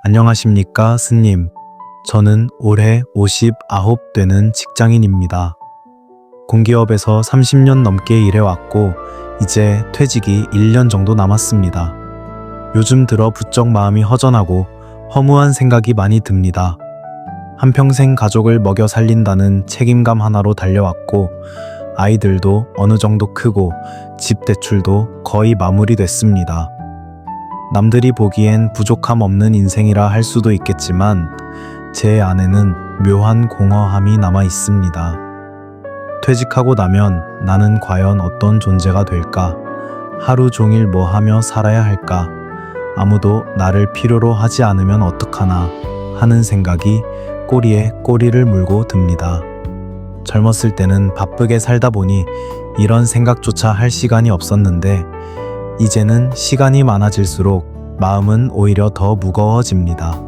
안녕하십니까, 스님. 저는 올해 59 되는 직장인입니다. 공기업에서 30년 넘게 일해왔고, 이제 퇴직이 1년 정도 남았습니다. 요즘 들어 부쩍 마음이 허전하고 허무한 생각이 많이 듭니다. 한평생 가족을 먹여 살린다는 책임감 하나로 달려왔고, 아이들도 어느 정도 크고 집 대출도 거의 마무리됐습니다. 남들이 보기엔 부족함 없는 인생이라 할 수도 있겠지만 제 안에는 묘한 공허함이 남아 있습니다. 퇴직하고 나면 나는 과연 어떤 존재가 될까? 하루 종일 뭐 하며 살아야 할까? 아무도 나를 필요로 하지 않으면 어떡하나 하는 생각이 꼬리에 꼬리를 물고 듭니다. 젊었을 때는 바쁘게 살다 보니 이런 생각조차 할 시간이 없었는데 이제는 시간이 많아질수록 마음은 오히려 더 무거워집니다.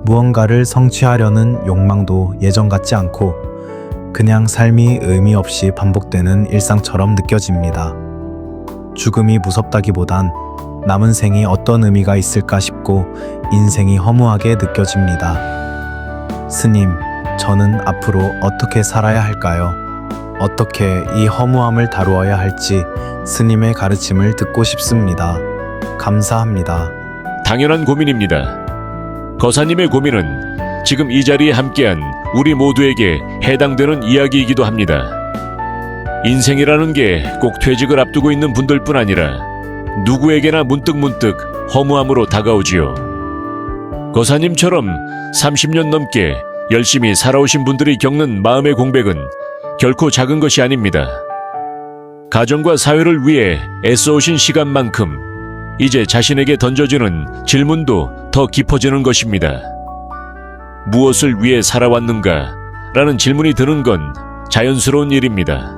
무언가를 성취하려는 욕망도 예전 같지 않고 그냥 삶이 의미 없이 반복되는 일상처럼 느껴집니다. 죽음이 무섭다기보단 남은 생이 어떤 의미가 있을까 싶고 인생이 허무하게 느껴집니다. 스님, 저는 앞으로 어떻게 살아야 할까요? 어떻게 이 허무함을 다루어야 할지 스님의 가르침을 듣고 싶습니다. 감사합니다. 당연한 고민입니다. 거사님의 고민은 지금 이 자리에 함께한 우리 모두에게 해당되는 이야기이기도 합니다. 인생이라는 게 꼭 퇴직을 앞두고 있는 분들뿐 아니라 누구에게나 문득문득 허무함으로 다가오지요. 거사님처럼 30년 넘게 열심히 살아오신 분들이 겪는 마음의 공백은 결코 작은 것이 아닙니다. 가정과 사회를 위해 애써오신 시간만큼 이제 자신에게 던져지는 질문도 더 깊어지는 것입니다. 무엇을 위해 살아왔는가? 라는 질문이 드는 건 자연스러운 일입니다.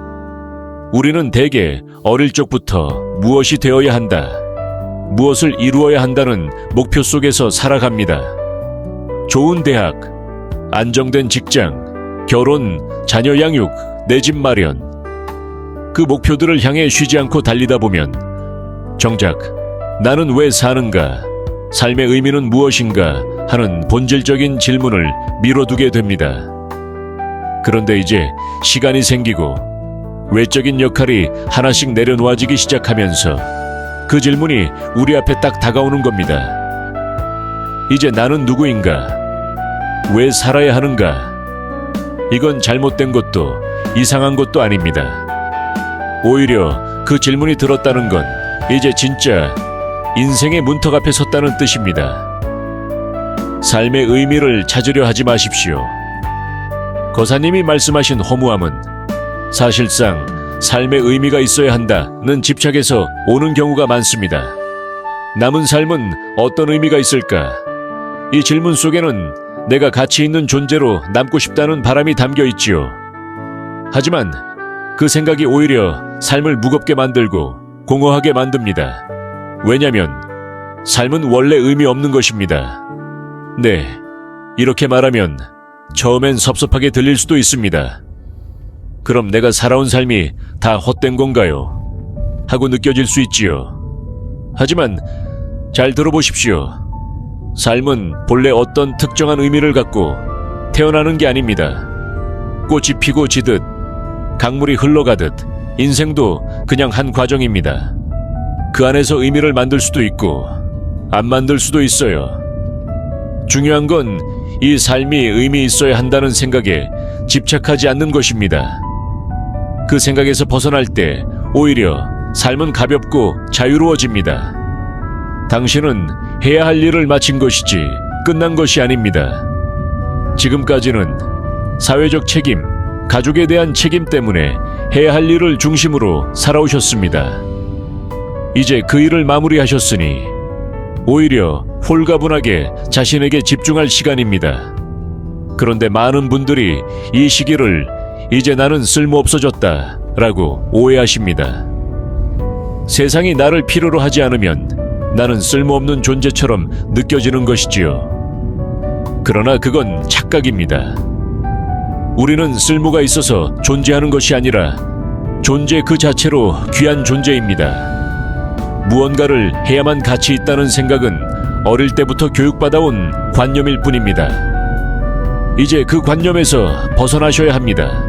우리는 대개 어릴 적부터 무엇이 되어야 한다, 무엇을 이루어야 한다는 목표 속에서 살아갑니다. 좋은 대학, 안정된 직장, 결혼, 자녀 양육, 내 집 마련. 그 목표들을 향해 쉬지 않고 달리다 보면 정작 나는 왜 사는가, 삶의 의미는 무엇인가 하는 본질적인 질문을 미뤄두게 됩니다. 그런데 이제 시간이 생기고 외적인 역할이 하나씩 내려놓아지기 시작하면서 그 질문이 우리 앞에 딱 다가오는 겁니다. 이제 나는 누구인가? 왜 살아야 하는가? 이건 잘못된 것도 이상한 것도 아닙니다. 오히려 그 질문이 들었다는 건 이제 진짜 인생의 문턱 앞에 섰다는 뜻입니다. 삶의 의미를 찾으려 하지 마십시오. 거사님이 말씀하신 허무함은 사실상 삶의 의미가 있어야 한다는 집착에서 오는 경우가 많습니다. 남은 삶은 어떤 의미가 있을까? 이 질문 속에는 내가 가치 있는 존재로 남고 싶다는 바람이 담겨 있지요. 하지만 그 생각이 오히려 삶을 무겁게 만들고 공허하게 만듭니다. 왜냐면 삶은 원래 의미 없는 것입니다. 네, 이렇게 말하면 처음엔 섭섭하게 들릴 수도 있습니다. 그럼 내가 살아온 삶이 다 헛된 건가요? 하고 느껴질 수 있지요. 하지만 잘 들어보십시오. 삶은 본래 어떤 특정한 의미를 갖고 태어나는 게 아닙니다. 꽃이 피고 지듯, 강물이 흘러가듯 인생도 그냥 한 과정입니다. 그 안에서 의미를 만들 수도 있고 안 만들 수도 있어요. 중요한 건 이 삶이 의미 있어야 한다는 생각에 집착하지 않는 것입니다. 그 생각에서 벗어날 때 오히려 삶은 가볍고 자유로워집니다. 당신은 해야 할 일을 마친 것이지 끝난 것이 아닙니다. 지금까지는 사회적 책임, 가족에 대한 책임 때문에 해야 할 일을 중심으로 살아오셨습니다. 이제 그 일을 마무리하셨으니 오히려 홀가분하게 자신에게 집중할 시간입니다. 그런데 많은 분들이 이 시기를 이제 나는 쓸모없어졌다 라고 오해하십니다. 세상이 나를 필요로 하지 않으면 나는 쓸모없는 존재처럼 느껴지는 것이지요. 그러나 그건 착각입니다. 우리는 쓸모가 있어서 존재하는 것이 아니라 존재 그 자체로 귀한 존재입니다. 무언가를 해야만 가치 있다는 생각은 어릴 때부터 교육받아온 관념일 뿐입니다. 이제 그 관념에서 벗어나셔야 합니다.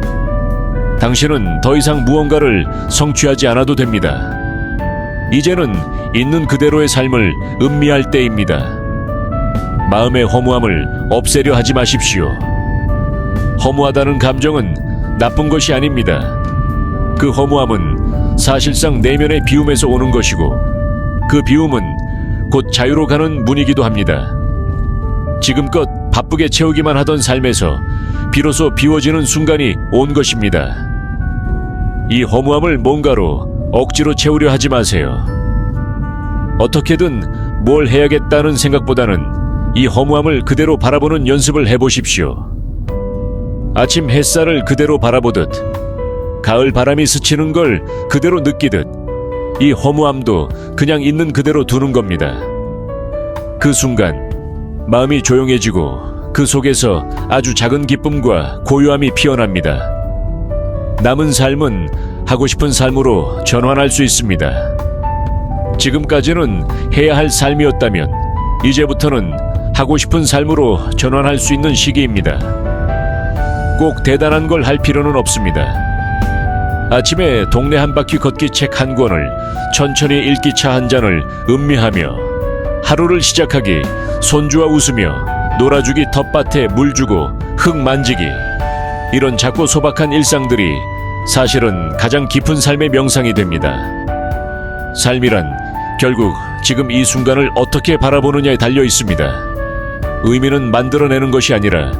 당신은 더 이상 무언가를 성취하지 않아도 됩니다. 이제는 있는 그대로의 삶을 음미할 때입니다. 마음의 허무함을 없애려 하지 마십시오. 허무하다는 감정은 나쁜 것이 아닙니다. 그 허무함은 사실상 내면의 비움에서 오는 것이고, 그 비움은 곧 자유로 가는 문이기도 합니다. 지금껏 바쁘게 채우기만 하던 삶에서 비로소 비워지는 순간이 온 것입니다. 이 허무함을 뭔가로 억지로 채우려 하지 마세요. 어떻게든 뭘 해야겠다는 생각보다는 이 허무함을 그대로 바라보는 연습을 해보십시오. 아침 햇살을 그대로 바라보듯, 가을 바람이 스치는 걸 그대로 느끼듯, 이 허무함도 그냥 있는 그대로 두는 겁니다. 그 순간 마음이 조용해지고 그 속에서 아주 작은 기쁨과 고요함이 피어납니다. 남은 삶은 하고 싶은 삶으로 전환할 수 있습니다. 지금까지는 해야 할 삶이었다면 이제부터는 하고 싶은 삶으로 전환할 수 있는 시기입니다. 꼭 대단한 걸 할 필요는 없습니다. 아침에 동네 한 바퀴 걷기 책 한 권을, 천천히 읽기 차 한 잔을 음미하며 하루를 시작하기, 손주와 웃으며 놀아주기, 텃밭에 물 주고 흙 만지기, 이런 작고 소박한 일상들이 사실은 가장 깊은 삶의 명상이 됩니다. 삶이란 결국 지금 이 순간을 어떻게 바라보느냐에 달려 있습니다. 의미는 만들어내는 것이 아니라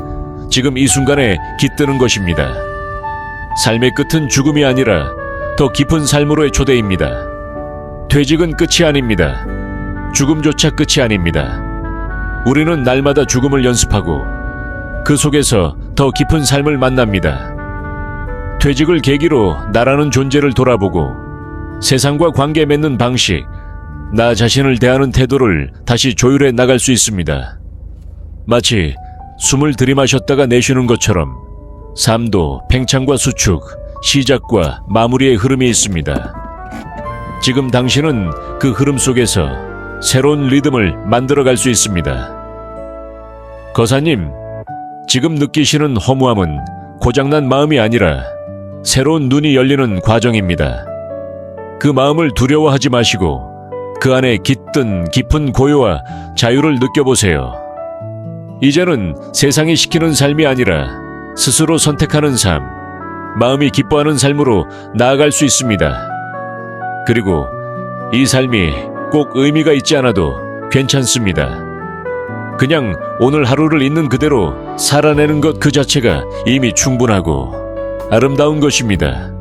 지금 이 순간에 깃드는 것입니다. 삶의 끝은 죽음이 아니라 더 깊은 삶으로의 초대입니다. 퇴직은 끝이 아닙니다. 죽음조차 끝이 아닙니다. 우리는 날마다 죽음을 연습하고 그 속에서 더 깊은 삶을 만납니다. 퇴직을 계기로 나라는 존재를 돌아보고 세상과 관계 맺는 방식, 나 자신을 대하는 태도를 다시 조율해 나갈 수 있습니다. 마치 숨을 들이마셨다가 내쉬는 것처럼 삶도 팽창과 수축, 시작과 마무리의 흐름이 있습니다. 지금 당신은 그 흐름 속에서 새로운 리듬을 만들어갈 수 있습니다. 거사님, 지금 느끼시는 허무함은 고장난 마음이 아니라 새로운 눈이 열리는 과정입니다. 그 마음을 두려워하지 마시고 그 안에 깃든 깊은 고요와 자유를 느껴보세요. 이제는 세상이 시키는 삶이 아니라 스스로 선택하는 삶, 마음이 기뻐하는 삶으로 나아갈 수 있습니다. 그리고 이 삶이 꼭 의미가 있지 않아도 괜찮습니다. 그냥 오늘 하루를 있는 그대로 살아내는 것 그 자체가 이미 충분하고 아름다운 것입니다.